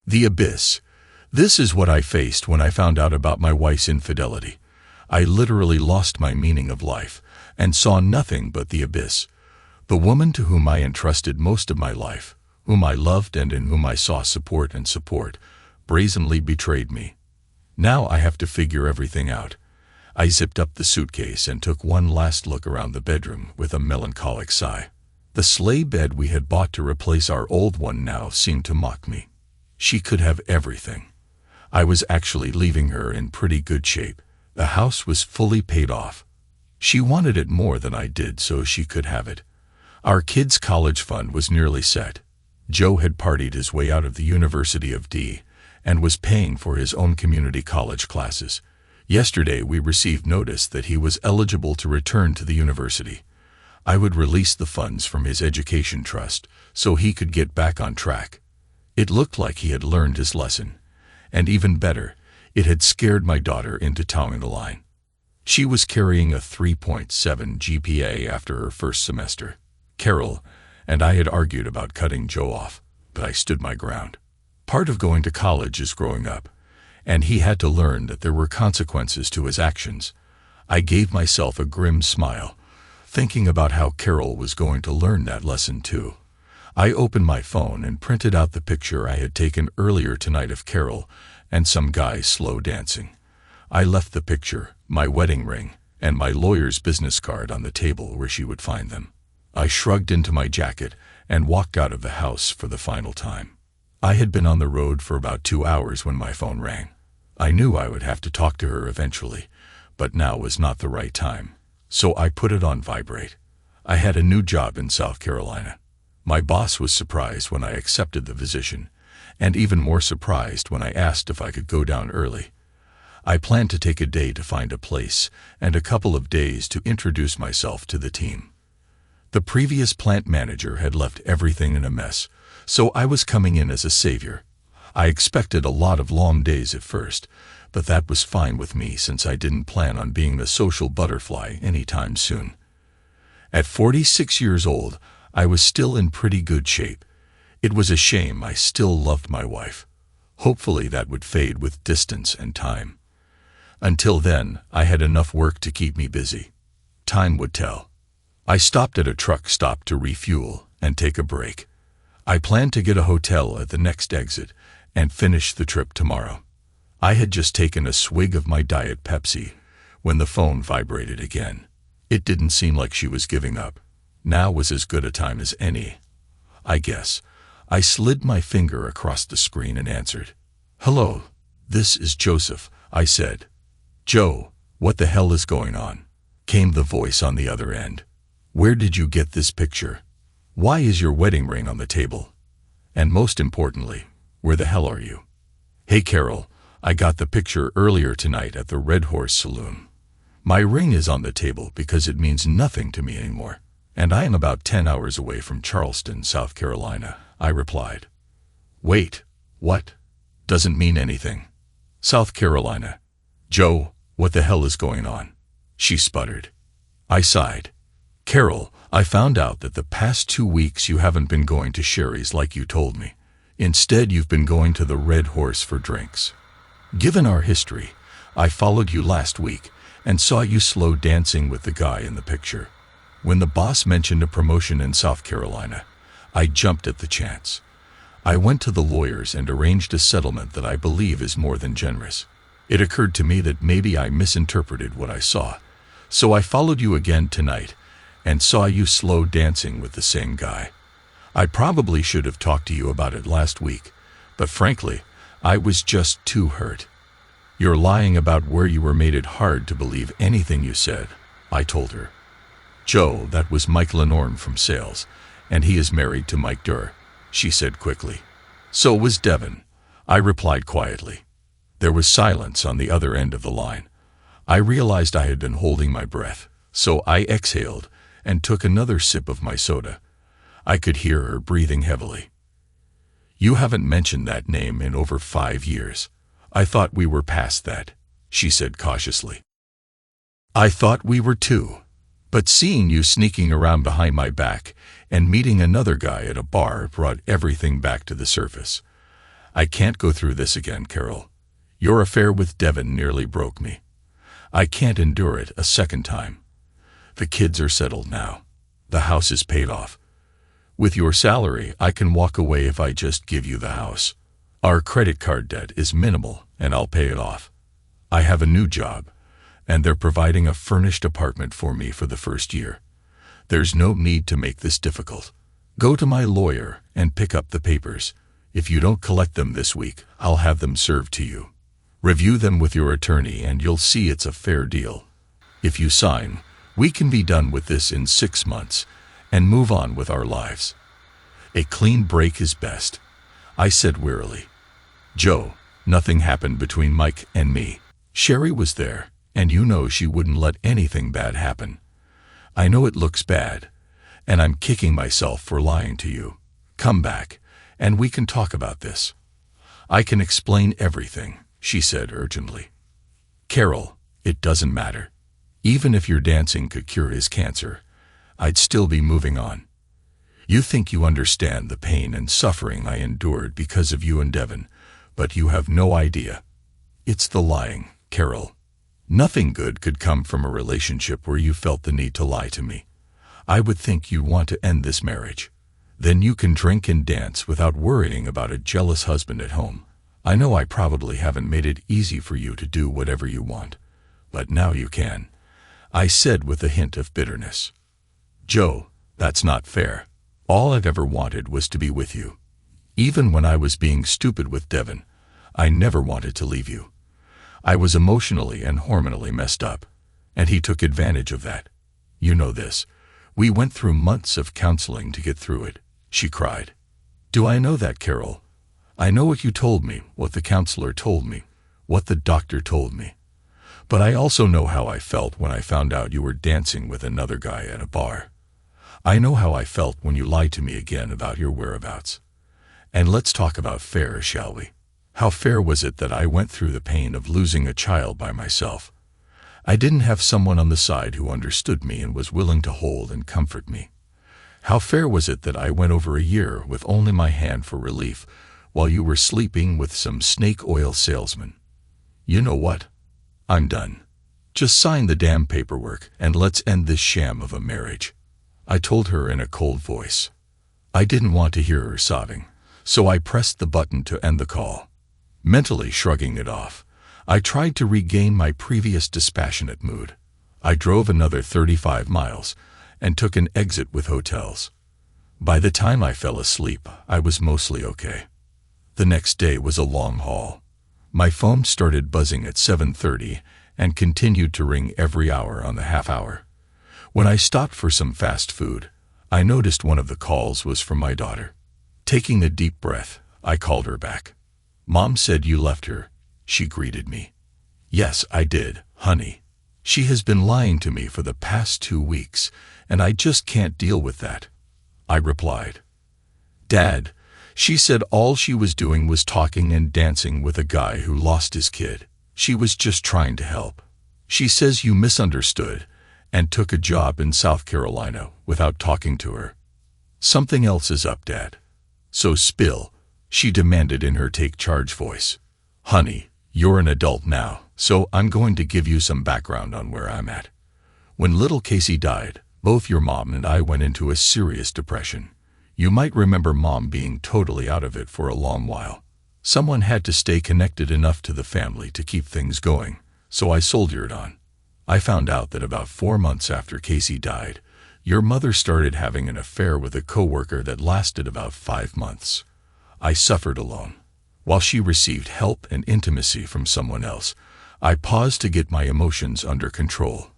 The abyss. This is what I faced when I found out about my wife's infidelity. I literally lost my meaning of life and saw nothing but the abyss. The woman to whom I entrusted most of my life, whom I loved and in whom I saw support, brazenly betrayed me. Now I have to figure everything out. I zipped up the suitcase and took one last look around the bedroom with a melancholic sigh. The sleigh bed we had bought to replace our old one now seemed to mock me. She could have everything. I was actually leaving her in pretty good shape. The house was fully paid off. She wanted it more than I did, so she could have it. Our kids' college fund was nearly set. Joe had partied his way out of the University of D and was paying for his own community college classes. Yesterday we received notice that he was eligible to return to the university. I would release the funds from his education trust so he could get back on track. It looked like he had learned his lesson. And even better, it had scared my daughter into toeing the line. She was carrying a 3.7 GPA after her first semester. Carol and I had argued about cutting Joe off, but I stood my ground. Part of going to college is growing up, and he had to learn that there were consequences to his actions. I gave myself a grim smile, thinking about how Carol was going to learn that lesson too. I opened my phone and printed out the picture I had taken earlier tonight of Carol and some guy slow dancing. I left the picture, my wedding ring, and my lawyer's business card on the table where she would find them. I shrugged into my jacket and walked out of the house for the final time. I had been on the road for about 2 hours when my phone rang. I knew I would have to talk to her eventually, but now was not the right time. So I put it on vibrate. I had a new job in South Carolina. My boss was surprised when I accepted the position, and even more surprised when I asked if I could go down early. I planned to take a day to find a place and a couple of days to introduce myself to the team. The previous plant manager had left everything in a mess, so I was coming in as a savior. I expected a lot of long days at first, but that was fine with me since I didn't plan on being the social butterfly anytime soon. At 46 years old, I was still in pretty good shape. It was a shame I still loved my wife. Hopefully that would fade with distance and time. Until then, I had enough work to keep me busy. Time would tell. I stopped at a truck stop to refuel and take a break. I planned to get a hotel at the next exit and finish the trip tomorrow. I had just taken a swig of my Diet Pepsi when the phone vibrated again. It didn't seem like she was giving up. Now was as good a time as any, I guess. I slid my finger across the screen and answered. "Hello, this is Joseph," I said. "Joe, what the hell is going on?" came the voice on the other end. "Where did you get this picture? Why is your wedding ring on the table? And most importantly, where the hell are you?" "Hey Carol, I got the picture earlier tonight at the Red Horse Saloon. My ring is on the table because it means nothing to me anymore, and I am about 10 hours away from Charleston, South Carolina," I replied. "Wait, what? Doesn't mean anything. South Carolina. Joe, what the hell is going on?" she sputtered. I sighed. "Carol, I found out that the past 2 weeks you haven't been going to Sherry's like you told me. Instead, you've been going to the Red Horse for drinks. Given our history, I followed you last week and saw you slow dancing with the guy in the picture. When the boss mentioned a promotion in South Carolina, I jumped at the chance. I went to the lawyers and arranged a settlement that I believe is more than generous. It occurred to me that maybe I misinterpreted what I saw, so I followed you again tonight and saw you slow dancing with the same guy. I probably should have talked to you about it last week, but frankly, I was just too hurt. You're lying about where you were made it hard to believe anything you said," I told her. "Joe, that was Mike Lenorm from sales, and he is married to Mike Durr," she said quickly. "So was Devin," I replied quietly. There was silence on the other end of the line. I realized I had been holding my breath, so I exhaled and took another sip of my soda. I could hear her breathing heavily. "You haven't mentioned that name in over 5 years. I thought we were past that," she said cautiously. "I thought we were too. But seeing you sneaking around behind my back and meeting another guy at a bar brought everything back to the surface. I can't go through this again, Carol. Your affair with Devin nearly broke me. I can't endure it a second time. The kids are settled now. The house is paid off. With your salary, I can walk away if I just give you the house. Our credit card debt is minimal, and I'll pay it off. I have a new job, and they're providing a furnished apartment for me for the first year. There's no need to make this difficult. Go to my lawyer and pick up the papers. If you don't collect them this week, I'll have them served to you. Review them with your attorney and you'll see it's a fair deal. If you sign, we can be done with this in 6 months and move on with our lives. A clean break is best, I said wearily. Joe, nothing happened between Mike and me. Sherry was there, and you know she wouldn't let anything bad happen. I know it looks bad, and I'm kicking myself for lying to you. Come back, and we can talk about this. I can explain everything, she said urgently. Carol, it doesn't matter. Even if your dancing could cure his cancer, I'd still be moving on. You think you understand the pain and suffering I endured because of you and Devin, but you have no idea. It's the lying, Carol. Nothing good could come from a relationship where you felt the need to lie to me. I would think you want to end this marriage. Then you can drink and dance without worrying about a jealous husband at home. I know I probably haven't made it easy for you to do whatever you want, but now you can, I said with a hint of bitterness. Joe, that's not fair. All I've ever wanted was to be with you. Even when I was being stupid with Devin, I never wanted to leave you. I was emotionally and hormonally messed up, and he took advantage of that. You know this. We went through months of counseling to get through it, she cried. Do I know that, Carol? I know what you told me, what the counselor told me, what the doctor told me. But I also know how I felt when I found out you were dancing with another guy at a bar. I know how I felt when you lied to me again about your whereabouts. And let's talk about fair, shall we? How fair was it that I went through the pain of losing a child by myself? I didn't have someone on the side who understood me and was willing to hold and comfort me. How fair was it that I went over a year with only my hand for relief while you were sleeping with some snake oil salesman? You know what? I'm done. Just sign the damn paperwork and let's end this sham of a marriage, I told her in a cold voice. I didn't want to hear her sobbing, so I pressed the button to end the call. Mentally shrugging it off, I tried to regain my previous dispassionate mood. I drove another 35 miles and took an exit with hotels. By the time I fell asleep, I was mostly okay. The next day was a long haul. My phone started buzzing at 7:30 and continued to ring every hour on the half hour. When I stopped for some fast food, I noticed one of the calls was from my daughter. Taking a deep breath, I called her back. Mom said you left her, she greeted me. Yes, I did, honey. She has been lying to me for the past 2 weeks, and I just can't deal with that, I replied. Dad, she said all she was doing was talking and dancing with a guy who lost his kid. She was just trying to help. She says you misunderstood and took a job in South Carolina without talking to her. Something else is up, Dad. So spill, she demanded in her take-charge voice. Honey, you're an adult now, so I'm going to give you some background on where I'm at. When little Casey died, both your mom and I went into a serious depression. You might remember Mom being totally out of it for a long while. Someone had to stay connected enough to the family to keep things going, so I soldiered on. I found out that about 4 months after Casey died, your mother started having an affair with a coworker that lasted about 5 months. I suffered alone. While she received help and intimacy from someone else, I paused to get my emotions under control.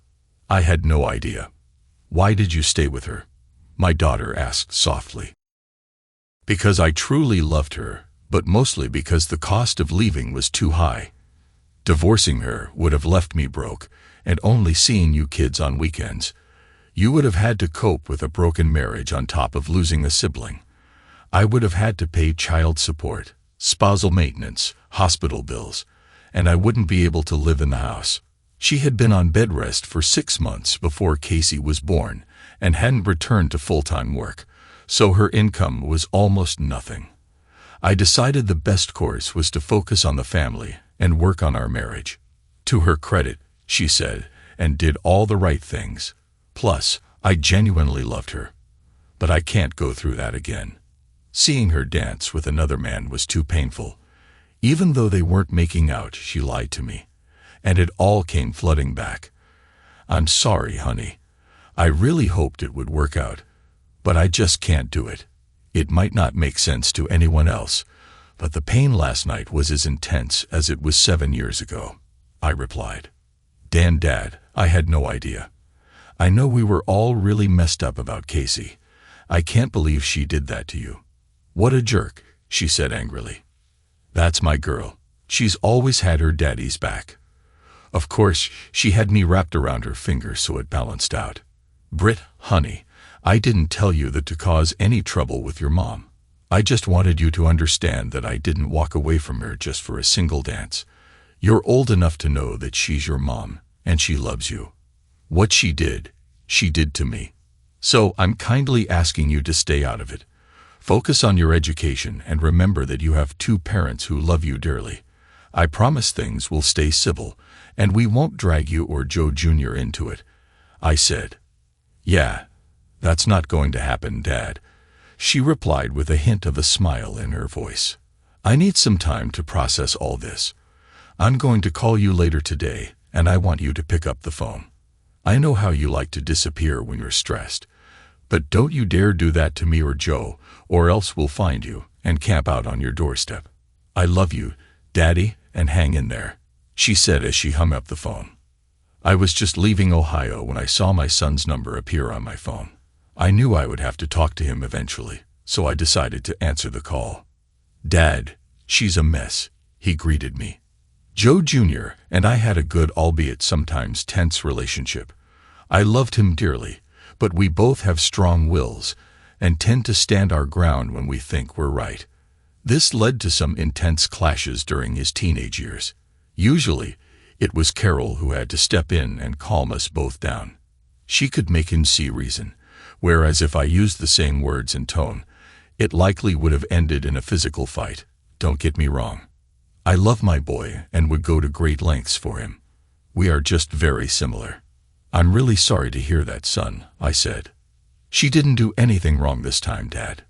I had no idea. Why did you stay with her? My daughter asked softly. Because I truly loved her, but mostly because the cost of leaving was too high. Divorcing her would have left me broke and only seeing you kids on weekends. You would have had to cope with a broken marriage on top of losing a sibling. I would have had to pay child support, spousal maintenance, hospital bills, and I wouldn't be able to live in the house. She had been on bed rest for 6 months before Casey was born and hadn't returned to full-time work, so her income was almost nothing. I decided the best course was to focus on the family and work on our marriage. To her credit, she said, and did all the right things. Plus, I genuinely loved her. But I can't go through that again. Seeing her dance with another man was too painful. Even though they weren't making out, she lied to me. And it all came flooding back. I'm sorry, honey. I really hoped it would work out. But I just can't do it. It might not make sense to anyone else, but the pain last night was as intense as it was 7 years ago, I replied. Dad, I had no idea. I know we were all really messed up about Casey. I can't believe she did that to you. What a jerk, she said angrily. That's my girl. She's always had her daddy's back. Of course, she had me wrapped around her finger so it balanced out. Britt, honey, I didn't tell you that to cause any trouble with your mom. I just wanted you to understand that I didn't walk away from her just for a single dance. You're old enough to know that she's your mom, and she loves you. What she did to me. So I'm kindly asking you to stay out of it. Focus on your education and remember that you have 2 parents who love you dearly. I promise things will stay civil, and we won't drag you or Joe Jr. into it, I said. Yeah, that's not going to happen, Dad, she replied with a hint of a smile in her voice. I need some time to process all this. I'm going to call you later today, and I want you to pick up the phone. I know how you like to disappear when you're stressed, but don't you dare do that to me or Joe, or else we'll find you and camp out on your doorstep. I love you, Daddy, and hang in there, she said as she hung up the phone. I was just leaving Ohio when I saw my son's number appear on my phone. I knew I would have to talk to him eventually, so I decided to answer the call. Dad, she's a mess, he greeted me. Joe Jr. and I had a good, albeit sometimes tense, relationship. I loved him dearly, but we both have strong wills and tend to stand our ground when we think we're right. This led to some intense clashes during his teenage years. Usually, it was Carol who had to step in and calm us both down. She could make him see reason, whereas if I used the same words and tone, it likely would have ended in a physical fight. Don't get me wrong. I love my boy and would go to great lengths for him. We are just very similar. I'm really sorry to hear that, son, I said. She didn't do anything wrong this time, Dad.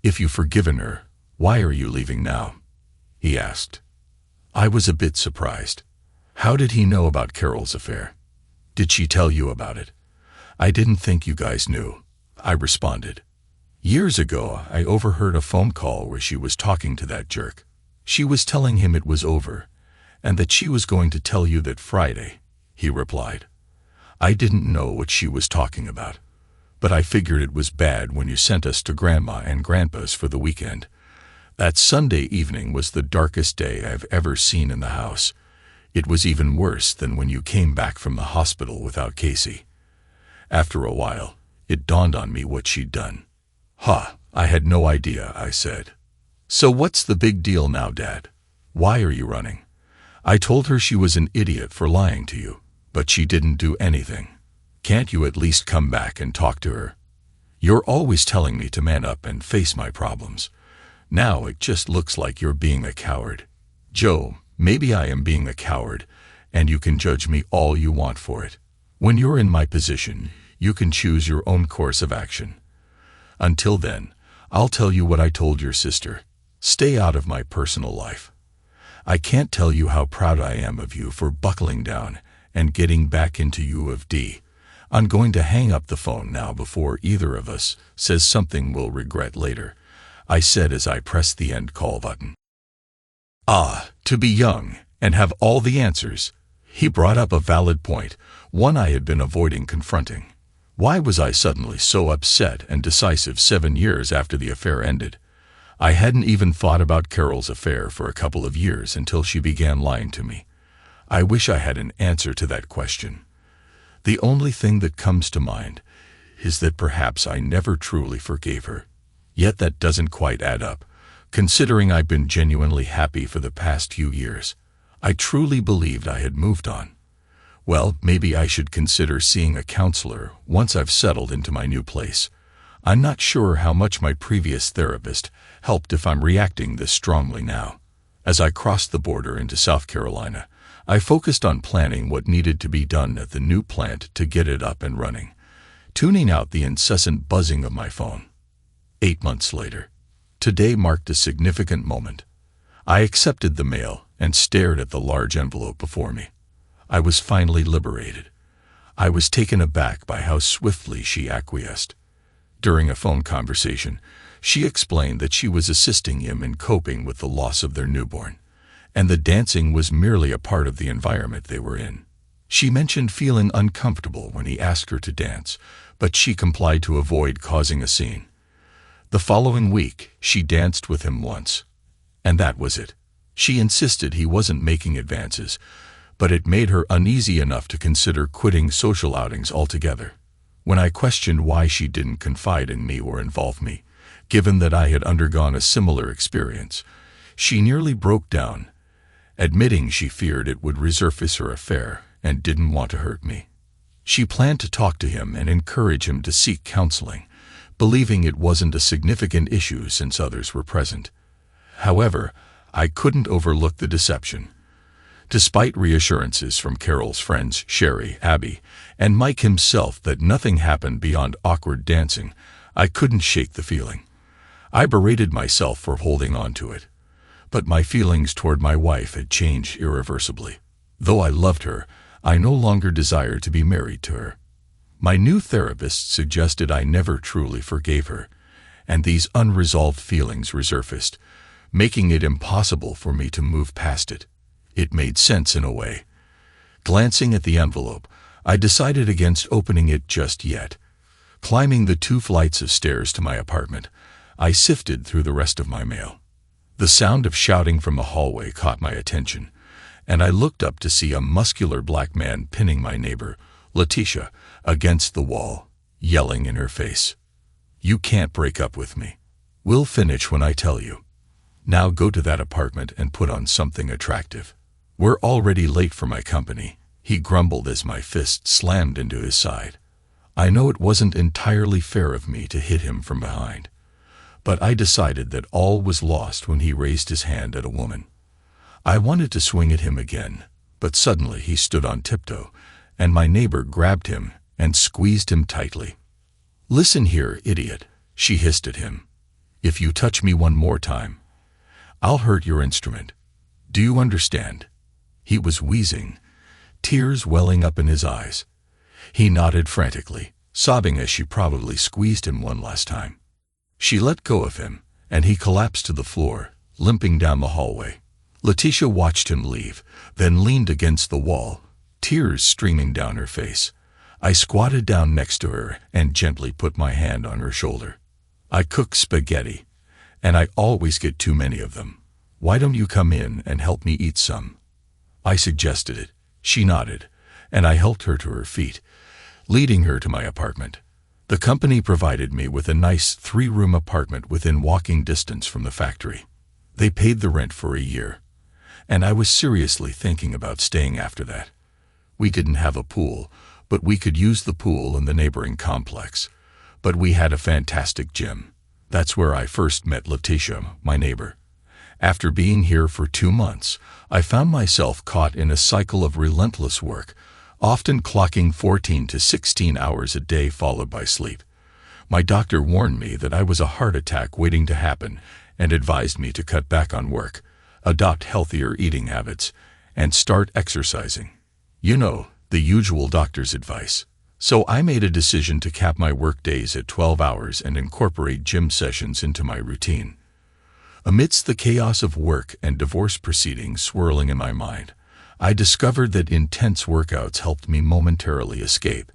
If you've forgiven her, why are you leaving now? He asked. I was a bit surprised. How did he know about Carol's affair? Did she tell you about it? I didn't think you guys knew, I responded. Years ago, I overheard a phone call where she was talking to that jerk. She was telling him it was over, and that she was going to tell you that Friday, he replied. I didn't know what she was talking about, but I figured it was bad when you sent us to Grandma and Grandpa's for the weekend. That Sunday evening was the darkest day I've ever seen in the house. It was even worse than when you came back from the hospital without Casey. After a while, it dawned on me what she'd done. I had no idea, I said. So what's the big deal now, Dad? Why are you running? I told her she was an idiot for lying to you, but she didn't do anything. Can't you at least come back and talk to her? You're always telling me to man up and face my problems. Now it just looks like you're being a coward. Joe, maybe I am being a coward, and you can judge me all you want for it. When you're in my position, you can choose your own course of action. Until then, I'll tell you what I told your sister. Stay out of my personal life. I can't tell you how proud I am of you for buckling down and getting back into U of D. I'm going to hang up the phone now before either of us says something we'll regret later, I said as I pressed the end call button. To be young and have all the answers. He brought up a valid point, one I had been avoiding confronting. Why was I suddenly so upset and decisive 7 years after the affair ended? I hadn't even thought about Carol's affair for a couple of years until she began lying to me. I wish I had an answer to that question. The only thing that comes to mind is that perhaps I never truly forgave her. Yet that doesn't quite add up, considering I've been genuinely happy for the past few years. I truly believed I had moved on. Well, maybe I should consider seeing a counselor once I've settled into my new place. I'm not sure how much my previous therapist helped if I'm reacting this strongly now. As I crossed the border into South Carolina, I focused on planning what needed to be done at the new plant to get it up and running, tuning out the incessant buzzing of my phone. 8 months later, today marked a significant moment. I accepted the mail and stared at the large envelope before me. I was finally liberated. I was taken aback by how swiftly she acquiesced. During a phone conversation, she explained that she was assisting him in coping with the loss of their newborn, and the dancing was merely a part of the environment they were in. She mentioned feeling uncomfortable when he asked her to dance, but she complied to avoid causing a scene. The following week, she danced with him once, and that was it. She insisted he wasn't making advances, but it made her uneasy enough to consider quitting social outings altogether. When I questioned why she didn't confide in me or involve me, given that I had undergone a similar experience, she nearly broke down, admitting she feared it would resurface her affair and didn't want to hurt me. She planned to talk to him and encourage him to seek counseling, believing it wasn't a significant issue since others were present. However, I couldn't overlook the deception. Despite reassurances from Carol's friends Sherry, Abby, and Mike himself that nothing happened beyond awkward dancing, I couldn't shake the feeling. I berated myself for holding on to it. But my feelings toward my wife had changed irreversibly. Though I loved her, I no longer desired to be married to her. My new therapist suggested I never truly forgave her, and these unresolved feelings resurfaced, making it impossible for me to move past it. It made sense in a way. Glancing at the envelope, I decided against opening it just yet. Climbing the 2 flights of stairs to my apartment, I sifted through the rest of my mail. The sound of shouting from the hallway caught my attention, and I looked up to see a muscular black man pinning my neighbor, Letitia, against the wall, yelling in her face, "You can't break up with me. We'll finish when I tell you. Now go to that apartment and put on something attractive. We're already late for my company," he grumbled as my fist slammed into his side. I know it wasn't entirely fair of me to hit him from behind, but I decided that all was lost when he raised his hand at a woman. I wanted to swing at him again, but suddenly he stood on tiptoe, and my neighbor grabbed him and squeezed him tightly. "Listen here, idiot," she hissed at him. "If you touch me one more time, I'll hurt your instrument. Do you understand?" He was wheezing, tears welling up in his eyes. He nodded frantically, sobbing as she probably squeezed him one last time. She let go of him, and he collapsed to the floor, limping down the hallway. Letitia watched him leave, then leaned against the wall, tears streaming down her face. I squatted down next to her and gently put my hand on her shoulder. "I cook spaghetti, and I always get too many of them. Why don't you come in and help me eat some?" I suggested it. She nodded, and I helped her to her feet, leading her to my apartment. The company provided me with a nice 3-room apartment within walking distance from the factory. They paid the rent for a year, and I was seriously thinking about staying after that. We didn't have a pool, but we could use the pool in the neighboring complex. But we had a fantastic gym. That's where I first met Letitia, my neighbor. After being here for 2 months, I found myself caught in a cycle of relentless work, often clocking 14 to 16 hours a day followed by sleep. My doctor warned me that I was a heart attack waiting to happen and advised me to cut back on work, adopt healthier eating habits, and start exercising. You know, the usual doctor's advice. So I made a decision to cap my work days at 12 hours and incorporate gym sessions into my routine. Amidst the chaos of work and divorce proceedings swirling in my mind, I discovered that intense workouts helped me momentarily escape.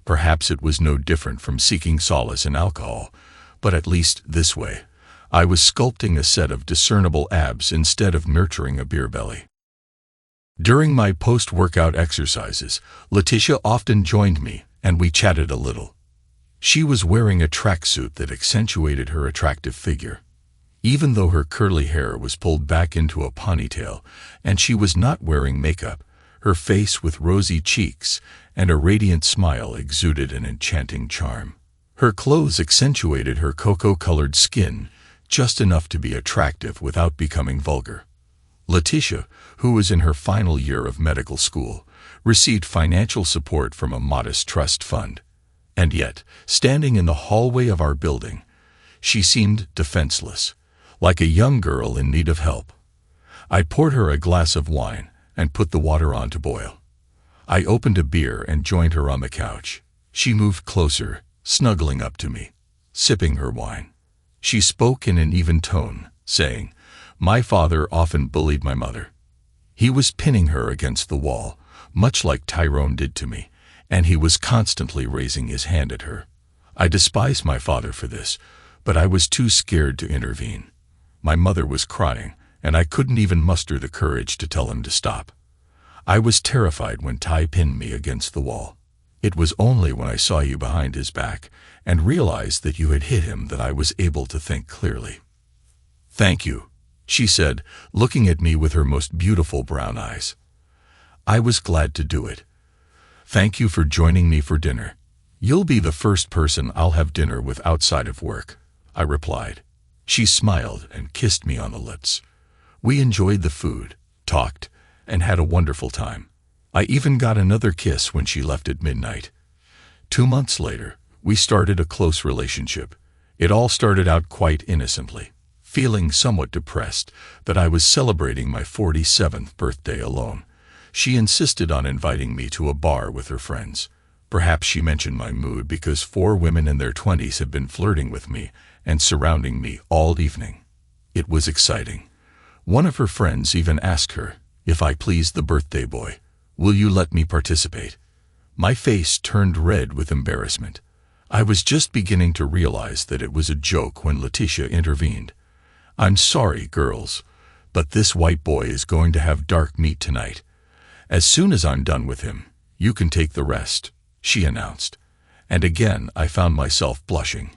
Perhaps it was no different from seeking solace in alcohol, but at least this way, I was sculpting a set of discernible abs instead of nurturing a beer belly. During my post-workout exercises, Letitia often joined me, and we chatted a little. She was wearing a tracksuit that accentuated her attractive figure. Even though her curly hair was pulled back into a ponytail, and she was not wearing makeup, her face with rosy cheeks and a radiant smile exuded an enchanting charm. Her clothes accentuated her cocoa-colored skin, just enough to be attractive without becoming vulgar. Letitia, who was in her final year of medical school, received financial support from a modest trust fund. And yet, standing in the hallway of our building, she seemed defenseless, like a young girl in need of help. I poured her a glass of wine and put the water on to boil. I opened a beer and joined her on the couch. She moved closer, snuggling up to me, sipping her wine. She spoke in an even tone, saying, "My father often bullied my mother. He was pinning her against the wall, much like Tyrone did to me, and he was constantly raising his hand at her. I despised my father for this, but I was too scared to intervene. My mother was crying, and I couldn't even muster the courage to tell him to stop. I was terrified when Ty pinned me against the wall. It was only when I saw you behind his back and realized that you had hit him that I was able to think clearly." "Thank you," she said, looking at me with her most beautiful brown eyes. "I was glad to do it. Thank you for joining me for dinner. You'll be the first person I'll have dinner with outside of work," I replied. She smiled and kissed me on the lips. We enjoyed the food, talked, and had a wonderful time. I even got another kiss when she left at midnight. 2 months later, we started a close relationship. It all started out quite innocently, feeling somewhat depressed that I was celebrating my 47th birthday alone. She insisted on inviting me to a bar with her friends. Perhaps she mentioned my mood because 4 women in their 20s had been flirting with me and surrounding me all evening. It was exciting. One of her friends even asked her, "If I please the birthday boy, will you let me participate?" My face turned red with embarrassment. I was just beginning to realize that it was a joke when Letitia intervened. "I'm sorry, girls, but this white boy is going to have dark meat tonight. As soon as I'm done with him, you can take the rest," she announced. And again I found myself blushing.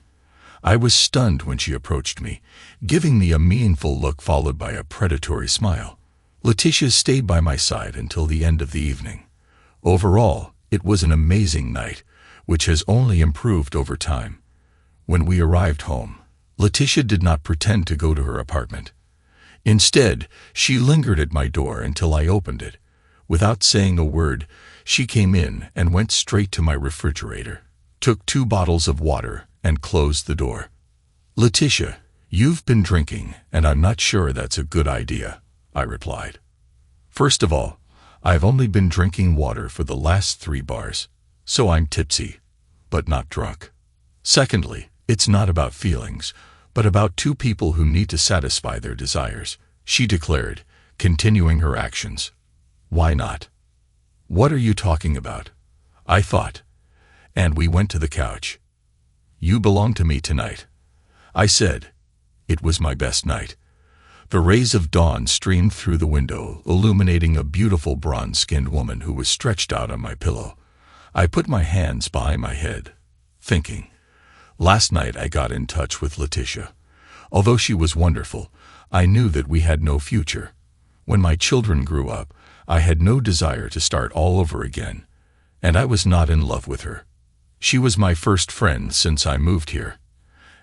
I was stunned when she approached me, giving me a meaningful look followed by a predatory smile. Letitia stayed by my side until the end of the evening. Overall, it was an amazing night, which has only improved over time. When we arrived home, Letitia did not pretend to go to her apartment. Instead, she lingered at my door until I opened it. Without saying a word, she came in and went straight to my refrigerator, took 2 bottles of water, and closed the door. "Letitia, you've been drinking, and I'm not sure that's a good idea," I replied. "First of all, I've only been drinking water for the last 3 bars, so I'm tipsy, but not drunk. Secondly, it's not about feelings, but about 2 people who need to satisfy their desires," she declared, continuing her actions. "Why not?" "What are you talking about?" I thought, and we went to the couch. "You belong to me tonight," I said. It was my best night. The rays of dawn streamed through the window, illuminating a beautiful bronze-skinned woman who was stretched out on my pillow. I put my hands behind my head, thinking. Last night I got in touch with Letitia. Although she was wonderful, I knew that we had no future. When my children grew up, I had no desire to start all over again, and I was not in love with her. She was my first friend since I moved here,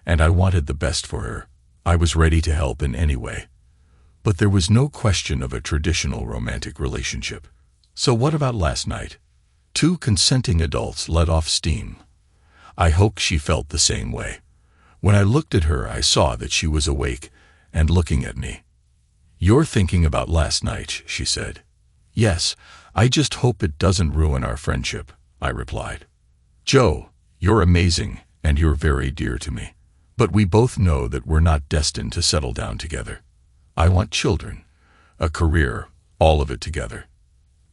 and I wanted the best for her. I was ready to help in any way. But there was no question of a traditional romantic relationship. So what about last night? 2 consenting adults let off steam. I hoped she felt the same way. When I looked at her, I saw that she was awake and looking at me. "You're thinking about last night," she said. "Yes, I just hope it doesn't ruin our friendship," I replied. "Joe, you're amazing, and you're very dear to me. But we both know that we're not destined to settle down together. I want children, a career, all of it together.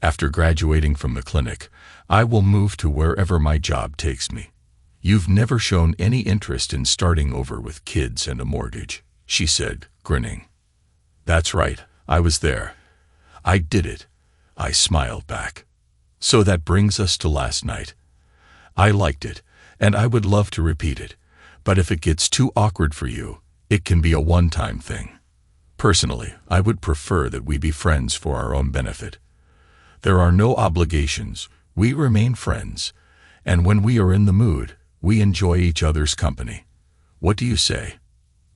After graduating from the clinic, I will move to wherever my job takes me. You've never shown any interest in starting over with kids and a mortgage," she said, grinning. "That's right, I was there. I did it," I smiled back. "So that brings us to last night. I liked it, and I would love to repeat it, but if it gets too awkward for you, it can be a one-time thing. Personally, I would prefer that we be friends for our own benefit. There are no obligations, we remain friends, and when we are in the mood, We enjoy each other's company. What do you say?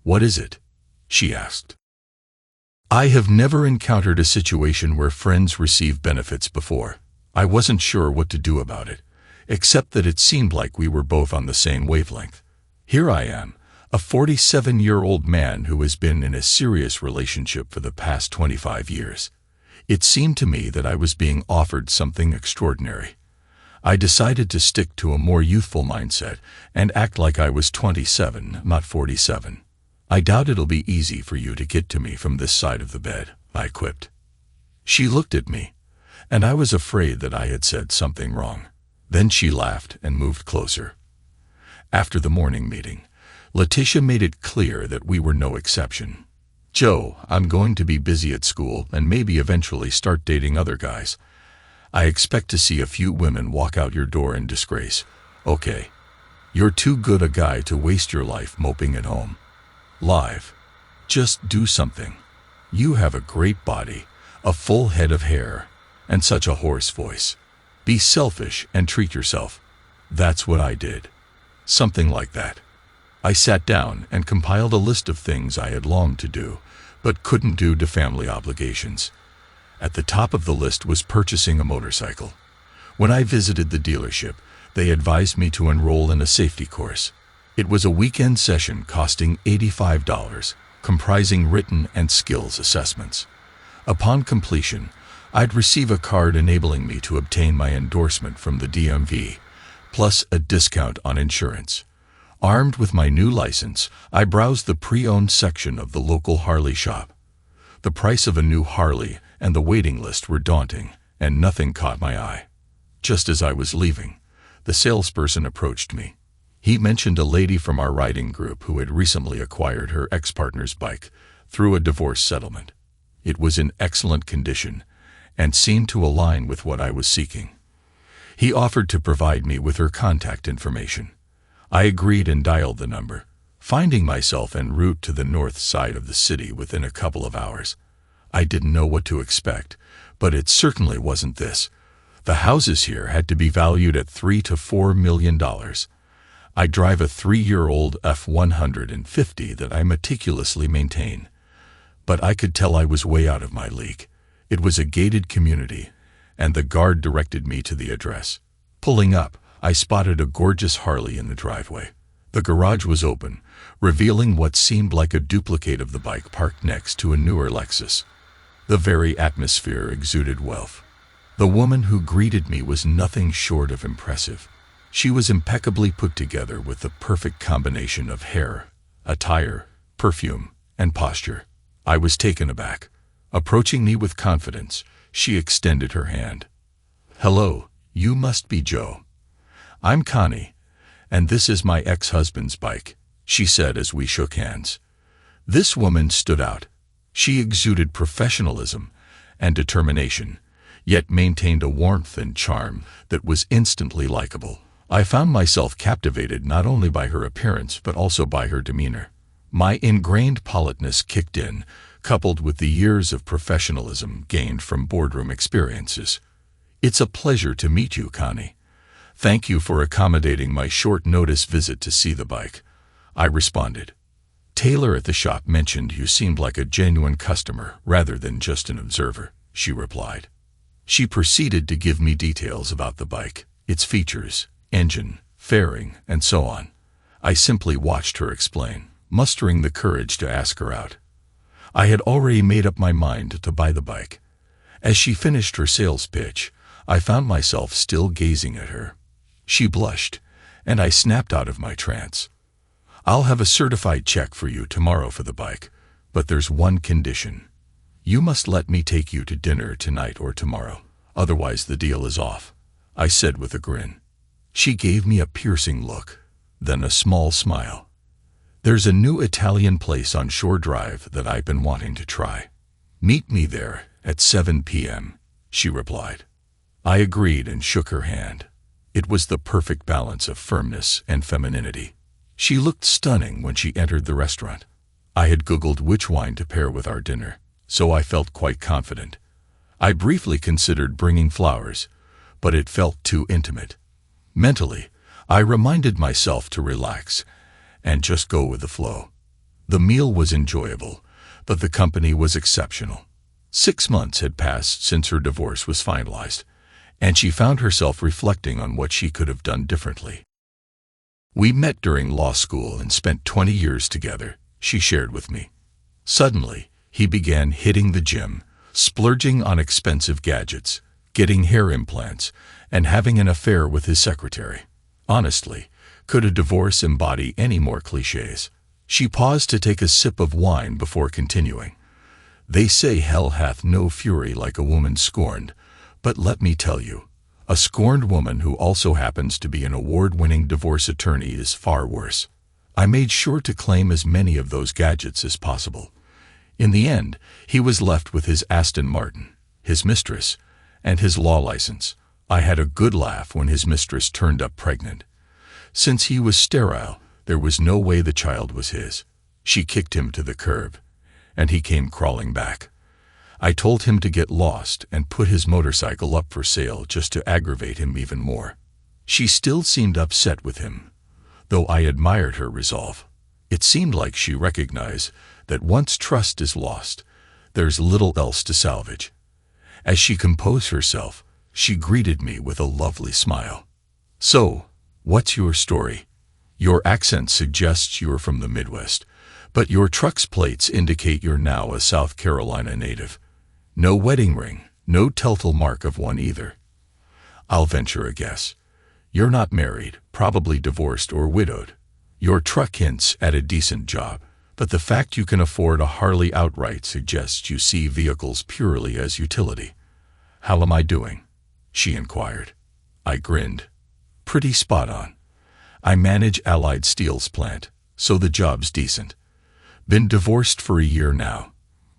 What is it? She asked. I have never encountered a situation where friends receive benefits before. I wasn't sure what to do about it, except that it seemed like we were both on the same wavelength. Here I am, a 47-year-old man who has been in a serious relationship for the past 25 years. It seemed to me that I was being offered something extraordinary. I decided to stick to a more youthful mindset and act like I was 27, not 47. I doubt it'll be easy for you to get to me from this side of the bed, I quipped. She looked at me, and I was afraid that I had said something wrong. Then she laughed and moved closer. After the morning meeting, Letitia made it clear that we were no exception. Joe, I'm going to be busy at school and maybe eventually start dating other guys. I expect to see a few women walk out your door in disgrace. Okay. You're too good a guy to waste your life moping at home. Live. Just do something. You have a great body, a full head of hair, and such a hoarse voice. Be selfish and treat yourself. That's what I did. Something like that. I sat down and compiled a list of things I had longed to do, but couldn't due to family obligations. At the top of the list was purchasing a motorcycle. When I visited the dealership, they advised me to enroll in a safety course. It was a weekend session costing $85, comprising written and skills assessments. Upon completion, I'd receive a card enabling me to obtain my endorsement from the DMV, plus a discount on insurance. Armed with my new license, I browsed the pre-owned section of the local Harley shop. The price of a new Harley and the waiting list were daunting, and nothing caught my eye. Just as I was leaving, the salesperson approached me. He mentioned a lady from our riding group who had recently acquired her ex-partner's bike through a divorce settlement. It was in excellent condition and seemed to align with what I was seeking. He offered to provide me with her contact information. I agreed and dialed the number, finding myself en route to the north side of the city within a couple of hours. I didn't know what to expect, but it certainly wasn't this. The houses here had to be valued at $3 to $4 million. I drive a 3-year-old F-150 that I meticulously maintain. But I could tell I was way out of my league. It was a gated community, and the guard directed me to the address. Pulling up, I spotted a gorgeous Harley in the driveway. The garage was open, revealing what seemed like a duplicate of the bike parked next to a newer Lexus. The very atmosphere exuded wealth. The woman who greeted me was nothing short of impressive. She was impeccably put together with the perfect combination of hair, attire, perfume, and posture. I was taken aback. Approaching me with confidence, she extended her hand. Hello, you must be Joe. I'm Connie, and this is my ex-husband's bike, she said as we shook hands. This woman stood out. She exuded professionalism and determination, yet maintained a warmth and charm that was instantly likable. I found myself captivated not only by her appearance but also by her demeanor. My ingrained politeness kicked in, coupled with the years of professionalism gained from boardroom experiences. It's a pleasure to meet you, Connie. Thank you for accommodating my short-notice visit to see the bike, I responded. Taylor at the shop mentioned you seemed like a genuine customer rather than just an observer, she replied. She proceeded to give me details about the bike, its features, engine, fairing, and so on. I simply watched her explain, mustering the courage to ask her out. I had already made up my mind to buy the bike. As she finished her sales pitch, I found myself still gazing at her. She blushed, and I snapped out of my trance. I'll have a certified check for you tomorrow for the bike, but there's one condition. You must let me take you to dinner tonight or tomorrow, otherwise the deal is off, I said with a grin. She gave me a piercing look, then a small smile. There's a new Italian place on Shore Drive that I've been wanting to try. Meet me there at 7 p.m., she replied. I agreed and shook her hand. It was the perfect balance of firmness and femininity. She looked stunning when she entered the restaurant. I had Googled which wine to pair with our dinner, so I felt quite confident. I briefly considered bringing flowers, but it felt too intimate. Mentally, I reminded myself to relax and just go with the flow. The meal was enjoyable, but the company was exceptional. 6 months had passed since her divorce was finalized, and she found herself reflecting on what she could have done differently. We met during law school and spent 20 years together, she shared with me. Suddenly, he began hitting the gym, splurging on expensive gadgets, getting hair implants, and having an affair with his secretary. Honestly, could a divorce embody any more cliches? She paused to take a sip of wine before continuing. They say hell hath no fury like a woman scorned, but let me tell you, a scorned woman who also happens to be an award-winning divorce attorney is far worse. I made sure to claim as many of those gadgets as possible. In the end, he was left with his Aston Martin, his mistress, and his law license. I had a good laugh when his mistress turned up pregnant. Since he was sterile, there was no way the child was his. She kicked him to the curb, and he came crawling back. I told him to get lost and put his motorcycle up for sale just to aggravate him even more. She still seemed upset with him, though I admired her resolve. It seemed like she recognized that once trust is lost, there's little else to salvage. As she composed herself, she greeted me with a lovely smile. "So, what's your story? Your accent suggests you're from the Midwest, but your truck's plates indicate you're now a South Carolina native. No wedding ring, no telltale mark of one either. I'll venture a guess. You're not married, probably divorced or widowed. Your truck hints at a decent job, but the fact you can afford a Harley outright suggests you see vehicles purely as utility. How am I doing?" she inquired. I grinned. "Pretty spot on. I manage Allied Steel's plant, so the job's decent. Been divorced for a year now.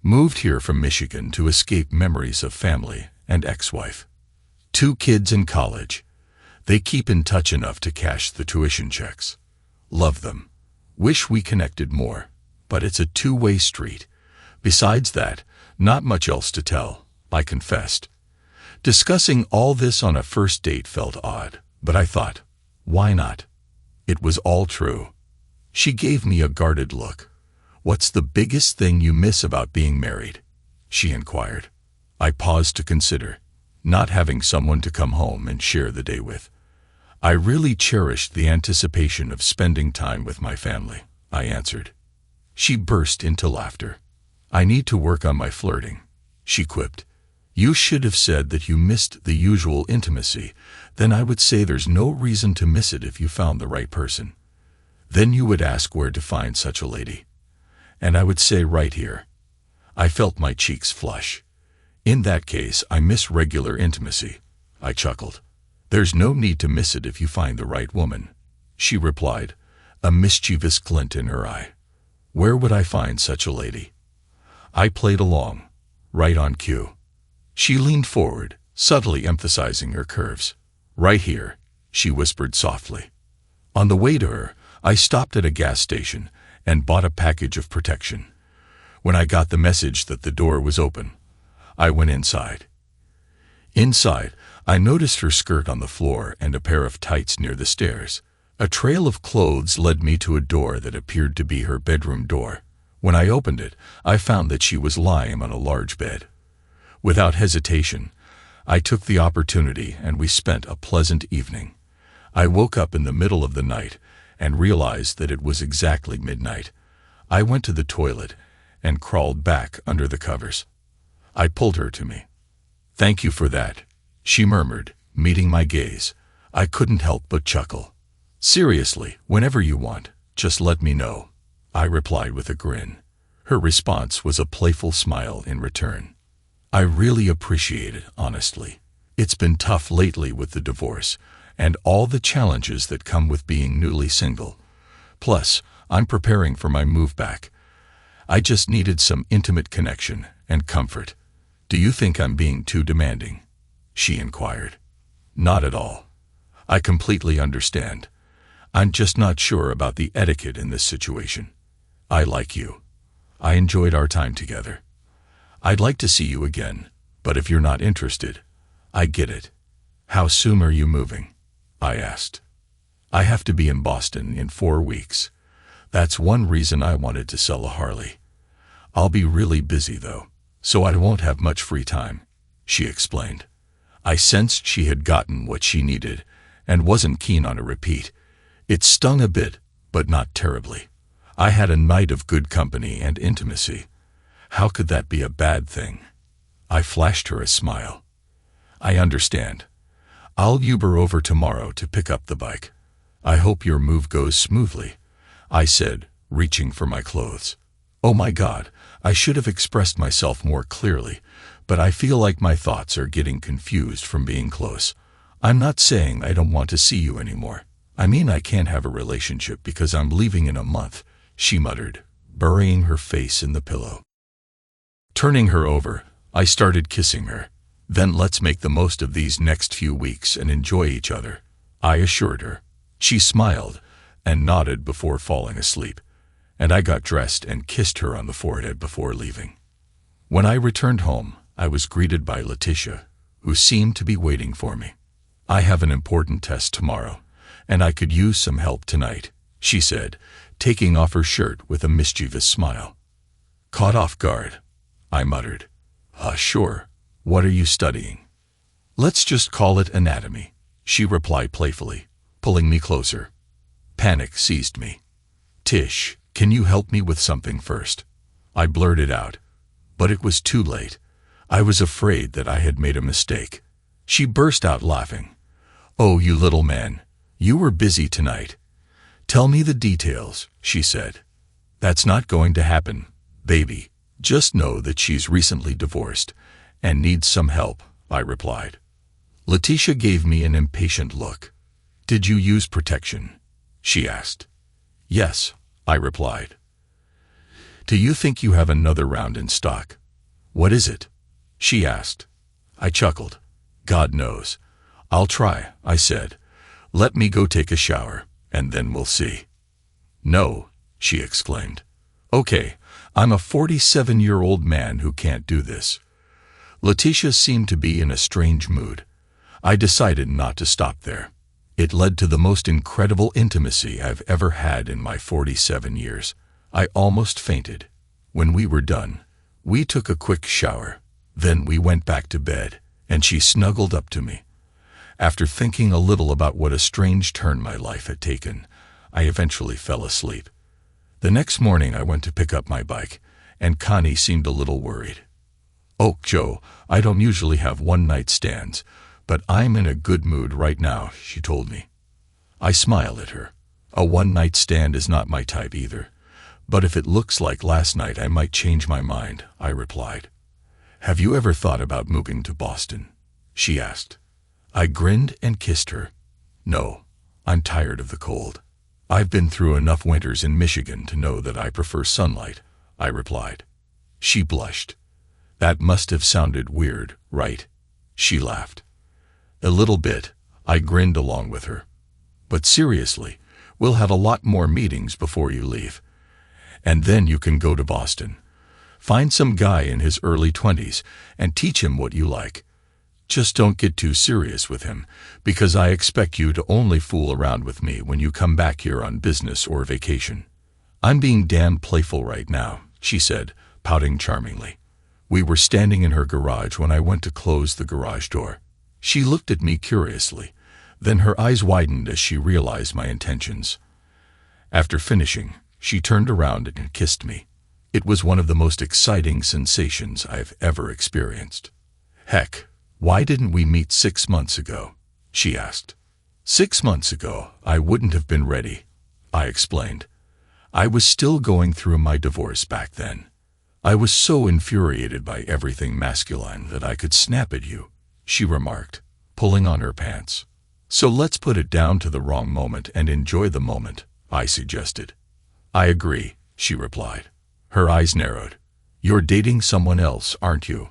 Moved here from Michigan to escape memories of family and ex-wife. 2 kids in college. They keep in touch enough to cash the tuition checks. Love them. Wish we connected more, but it's a two-way street. Besides that, not much else to tell," I confessed. Discussing all this on a first date felt odd, but I thought, why not? It was all true. She gave me a guarded look. "What's the biggest thing you miss about being married?" she inquired. I paused to consider. Not having someone to come home and share the day with. I really cherished the anticipation of spending time with my family, I answered. She burst into laughter. "I need to work on my flirting," she quipped. "You should have said that you missed the usual intimacy. Then I would say there's no reason to miss it if you found the right person. Then you would ask where to find such a lady. And I would say right here." I felt my cheeks flush. "In that case, I miss regular intimacy," I chuckled. "There's no need to miss it if you find the right woman," she replied, a mischievous glint in her eye. "Where would I find such a lady?" I played along, right on cue. She leaned forward, subtly emphasizing her curves. "Right here," she whispered softly. On the way to her, I stopped at a gas station and bought a package of protection. When I got the message that the door was open, I went inside. Inside, I noticed her skirt on the floor and a pair of tights near the stairs. A trail of clothes led me to a door that appeared to be her bedroom door. When I opened it, I found that she was lying on a large bed. Without hesitation, I took the opportunity and we spent a pleasant evening. I woke up in the middle of the night and realized that it was exactly midnight. I went to the toilet and crawled back under the covers. I pulled her to me. "Thank you for that," she murmured, meeting my gaze. I couldn't help but chuckle. "Seriously, whenever you want, just let me know," I replied with a grin. Her response was a playful smile in return. I really appreciate it, honestly. It's been tough lately with the divorce and all the challenges that come with being newly single. Plus, I'm preparing for my move back. I just needed some intimate connection and comfort. "Do you think I'm being too demanding?" she inquired. "Not at all. I completely understand. I'm just not sure about the etiquette in this situation. I like you. I enjoyed our time together. I'd like to see you again, but if you're not interested, I get it. How soon are you moving?" I asked. I have to be in Boston in 4 weeks. That's one reason I wanted to sell a Harley. I'll be really busy though, so I won't have much free time, she explained. I sensed she had gotten what she needed and wasn't keen on a repeat. It stung a bit, but not terribly. I had a night of good company and intimacy. How could that be a bad thing? I flashed her a smile. I understand. I'll Uber over tomorrow to pick up the bike. I hope your move goes smoothly, I said, reaching for my clothes. Oh my God, I should have expressed myself more clearly, but I feel like my thoughts are getting confused from being close. I'm not saying I don't want to see you anymore. I mean I can't have a relationship because I'm leaving in a month, she muttered, burying her face in the pillow. Turning her over, I started kissing her. Then let's make the most of these next few weeks and enjoy each other, I assured her. She smiled and nodded before falling asleep, and I got dressed and kissed her on the forehead before leaving. When I returned home, I was greeted by Letitia, who seemed to be waiting for me. I have an important test tomorrow, and I could use some help tonight, she said, taking off her shirt with a mischievous smile. Caught off guard, I muttered. Sure. What are you studying? Let's just call it anatomy, she replied playfully, pulling me closer. Panic seized me. Tish, can you help me with something first? I blurted out, but it was too late. I was afraid that I had made a mistake. She burst out laughing. Oh, you little man, you were busy tonight. Tell me the details, she said. That's not going to happen, baby. Just know that she's recently divorced and needs some help, I replied. Letitia gave me an impatient look. Did you use protection? She asked. Yes, I replied. Do you think you have another round in stock? What is it? She asked. I chuckled. God knows. I'll try, I said. Let me go take a shower, and then we'll see. No, she exclaimed. Okay, I'm a 47-year-old man who can't do this. Letitia seemed to be in a strange mood. I decided not to stop there. It led to the most incredible intimacy I've ever had in my 47 years. I almost fainted. When we were done, we took a quick shower. Then we went back to bed, and she snuggled up to me. After thinking a little about what a strange turn my life had taken, I eventually fell asleep. The next morning I went to pick up my bike, and Connie seemed a little worried. Oh, Joe, I don't usually have one-night stands, but I'm in a good mood right now, she told me. I smiled at her. A one-night stand is not my type either, but if it looks like last night I might change my mind, I replied. Have you ever thought about moving to Boston? She asked. I grinned and kissed her. No, I'm tired of the cold. I've been through enough winters in Michigan to know that I prefer sunlight, I replied. She blushed. That must have sounded weird, right? She laughed. A little bit, I grinned along with her. But seriously, we'll have a lot more meetings before you leave. And then you can go to Boston. Find some guy in his early 20s and teach him what you like. Just don't get too serious with him, because I expect you to only fool around with me when you come back here on business or vacation. I'm being damn playful right now, she said, pouting charmingly. We were standing in her garage when I went to close the garage door. She looked at me curiously, then her eyes widened as she realized my intentions. After finishing, she turned around and kissed me. It was one of the most exciting sensations I've ever experienced. Heck, why didn't we meet 6 months ago? She asked. 6 months ago, I wouldn't have been ready, I explained. I was still going through my divorce back then. I was so infuriated by everything masculine that I could snap at you, she remarked, pulling on her pants. So let's put it down to the wrong moment and enjoy the moment, I suggested. I agree, she replied. Her eyes narrowed. You're dating someone else, aren't you?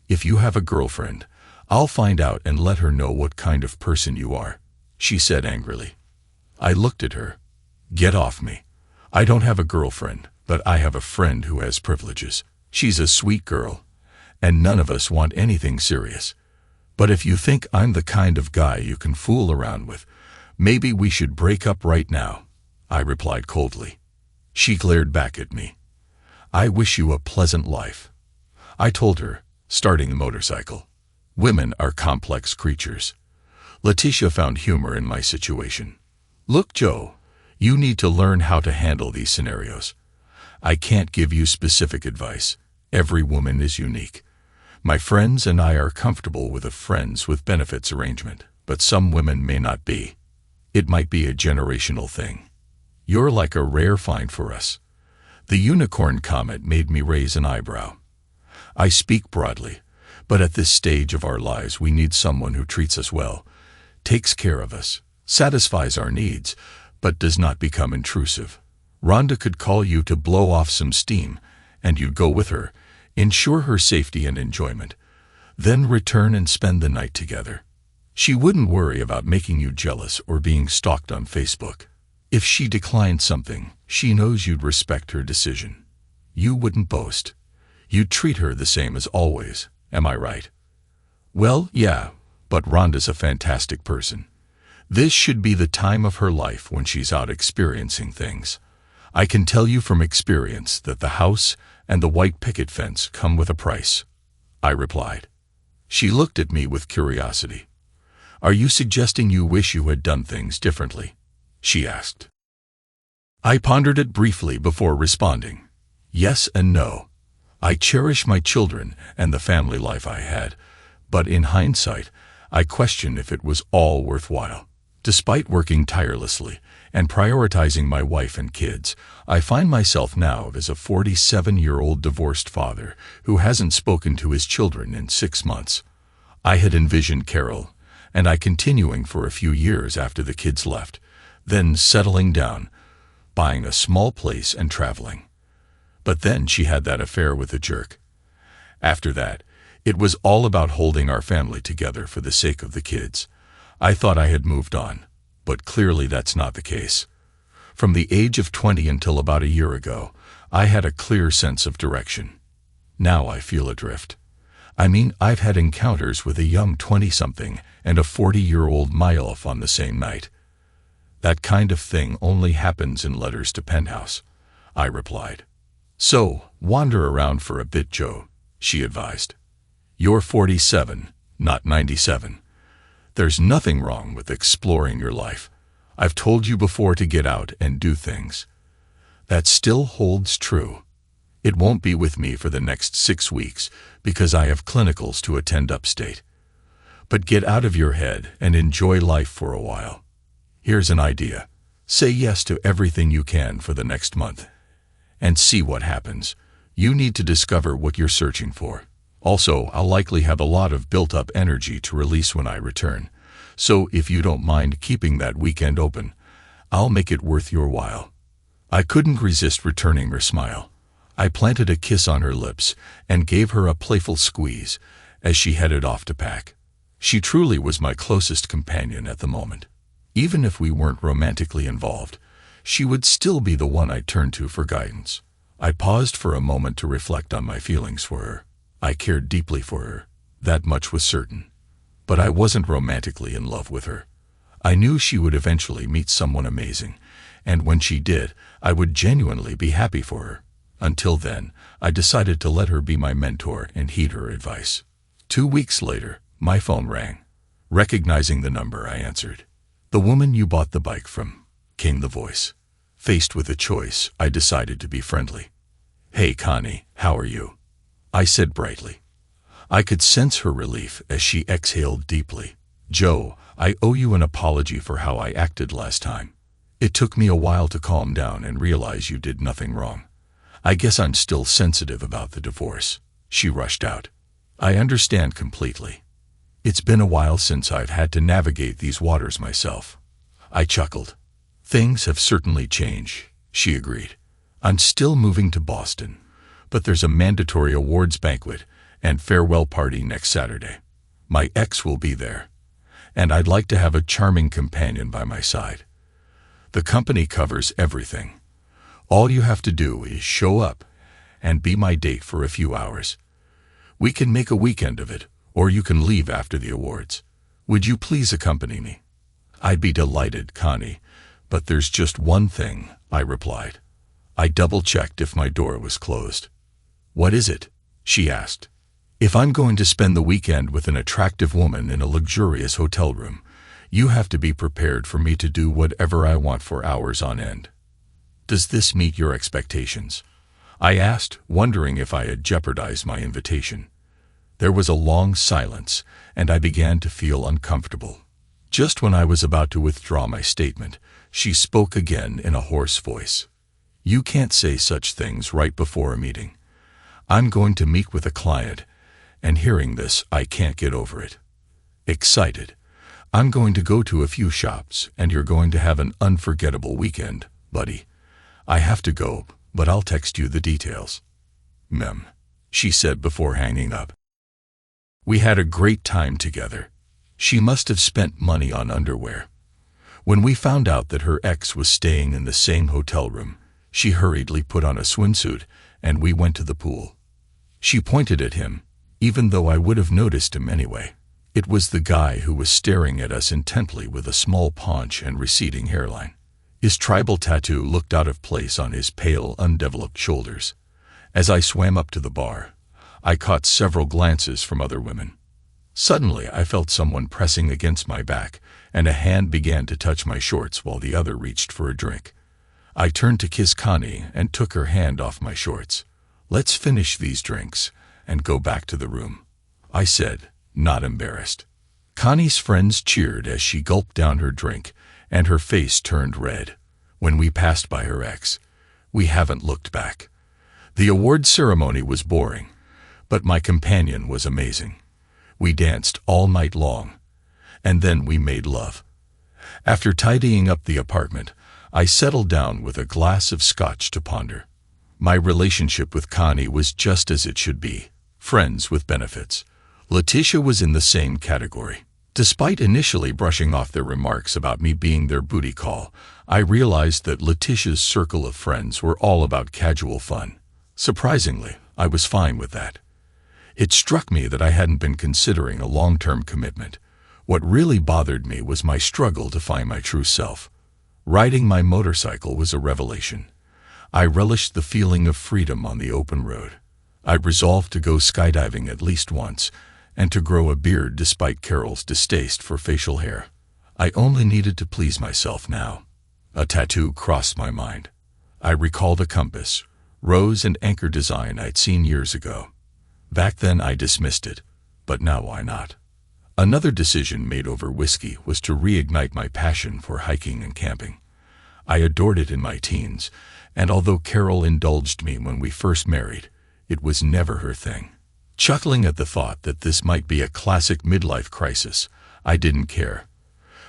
If you have a girlfriend, I'll find out and let her know what kind of person you are, she said angrily. I looked at her. Get off me. I don't have a girlfriend, but I have a friend who has privileges. She's a sweet girl, and none of us want anything serious. But if you think I'm the kind of guy you can fool around with, Maybe we should break up right now, I replied coldly. She glared back at me. I wish you a pleasant life, I told her, starting the motorcycle. Women are complex creatures. Letitia found humor in my situation. Look, Joe, you need to learn how to handle these scenarios. I can't give you specific advice. Every woman is unique. My friends and I are comfortable with a friends with benefits arrangement, but some women may not be. It might be a generational thing. You're like a rare find for us. The unicorn comment made me raise an eyebrow. I speak broadly, but at this stage of our lives we need someone who treats us well, takes care of us, satisfies our needs, but does not become intrusive. Rhonda could call you to blow off some steam, and you'd go with her, ensure her safety and enjoyment, then return and spend the night together. She wouldn't worry about making you jealous or being stalked on Facebook. If she declined something, she knows you'd respect her decision. You wouldn't boast. You'd treat her the same as always, am I right? Well, yeah, but Rhonda's a fantastic person. This should be the time of her life when she's out experiencing things. I can tell you from experience that the house and the white picket fence come with a price, I replied. She looked at me with curiosity. Are you suggesting you wish you had done things differently? She asked. I pondered it briefly before responding. Yes and no. I cherish my children and the family life I had, but in hindsight, I question if it was all worthwhile. Despite working tirelessly and prioritizing my wife and kids, I find myself now as a 47-year-old divorced father who hasn't spoken to his children in 6 months. I had envisioned Carol and I continuing for a few years after the kids left, then settling down, buying a small place and traveling. But then she had that affair with a jerk. After that, it was all about holding our family together for the sake of the kids. I thought I had moved on, but clearly that's not the case. From the age of 20 until about a year ago, I had a clear sense of direction. Now I feel adrift. I mean, I've had encounters with a young 20-something and a 40-year-old MILF on the same night. That kind of thing only happens in letters to Penthouse, I replied. So, wander around for a bit, Joe, she advised. You're 47, not 97. There's nothing wrong with exploring your life. I've told you before to get out and do things. That still holds true. It won't be with me for the next 6 weeks because I have clinicals to attend upstate. But get out of your head and enjoy life for a while. Here's an idea. Say yes to everything you can for the next month and see what happens. You need to discover what you're searching for. Also, I'll likely have a lot of built-up energy to release when I return. So if you don't mind keeping that weekend open, I'll make it worth your while. I couldn't resist returning her smile. I planted a kiss on her lips and gave her a playful squeeze as she headed off to pack. She truly was my closest companion at the moment. Even if we weren't romantically involved, she would still be the one I turned to for guidance. I paused for a moment to reflect on my feelings for her. I cared deeply for her, that much was certain. But I wasn't romantically in love with her. I knew she would eventually meet someone amazing, and when she did, I would genuinely be happy for her. Until then, I decided to let her be my mentor and heed her advice. 2 weeks later, my phone rang. Recognizing the number, I answered. "The woman you bought the bike from," came the voice. Faced with a choice, I decided to be friendly. "Hey, Connie, how are you?" I said brightly. I could sense her relief as she exhaled deeply. "Joe, I owe you an apology for how I acted last time. It took me a while to calm down and realize you did nothing wrong. I guess I'm still sensitive about the divorce," she rushed out. "I understand completely. It's been a while since I've had to navigate these waters myself." I chuckled. "Things have certainly changed," she agreed. "I'm still moving to Boston, but there's a mandatory awards banquet and farewell party next Saturday. My ex will be there, and I'd like to have a charming companion by my side. The company covers everything. All you have to do is show up and be my date for a few hours. We can make a weekend of it, or you can leave after the awards. Would you please accompany me?" I'd be delighted, Connie, but there's just one thing, I replied. I double-checked if my door was closed. What is it? She asked. If I'm going to spend the weekend with an attractive woman in a luxurious hotel room, you have to be prepared for me to do whatever I want for hours on end. Does this meet your expectations? I asked, wondering if I had jeopardized my invitation. There was a long silence, and I began to feel uncomfortable. Just when I was about to withdraw my statement, she spoke again in a hoarse voice. You can't say such things right before a meeting. I'm going to meet with a client, and hearing this, I can't get over it. Excited. I'm going to go to a few shops, and you're going to have an unforgettable weekend, buddy. I have to go, but I'll text you the details. Mem, she said before hanging up. We had a great time together. She must have spent money on underwear. When we found out that her ex was staying in the same hotel room, she hurriedly put on a swimsuit, and we went to the pool. She pointed at him, even though I would have noticed him anyway. It was the guy who was staring at us intently with a small paunch and receding hairline. His tribal tattoo looked out of place on his pale, undeveloped shoulders. As I swam up to the bar, I caught several glances from other women. Suddenly, I felt someone pressing against my back, and a hand began to touch my shorts while the other reached for a drink. I turned to kiss Connie and took her hand off my shorts. Let's finish these drinks and go back to the room, I said, not embarrassed. Connie's friends cheered as she gulped down her drink, and her face turned red. When we passed by her ex, we haven't looked back. The award ceremony was boring, but my companion was amazing. We danced all night long, and then we made love. After tidying up the apartment, I settled down with a glass of scotch to ponder. My relationship with Connie was just as it should be, friends with benefits. Letitia was in the same category. Despite initially brushing off their remarks about me being their booty call, I realized that Letitia's circle of friends were all about casual fun. Surprisingly, I was fine with that. It struck me that I hadn't been considering a long-term commitment. What really bothered me was my struggle to find my true self. Riding my motorcycle was a revelation. I relished the feeling of freedom on the open road. I resolved to go skydiving at least once, and to grow a beard despite Carol's distaste for facial hair. I only needed to please myself now. A tattoo crossed my mind. I recalled a compass, rose and anchor design I'd seen years ago. Back then I dismissed it, but now why not? Another decision made over whiskey was to reignite my passion for hiking and camping. I adored it in my teens, and although Carol indulged me when we first married, it was never her thing. Chuckling at the thought that this might be a classic midlife crisis, I didn't care.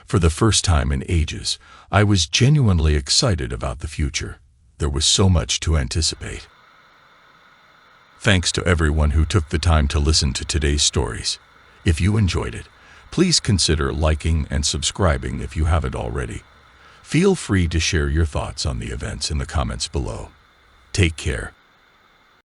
For the first time in ages, I was genuinely excited about the future. There was so much to anticipate. Thanks to everyone who took the time to listen to today's stories. If you enjoyed it, please consider liking and subscribing if you haven't already. Feel free to share your thoughts on the events in the comments below. Take care.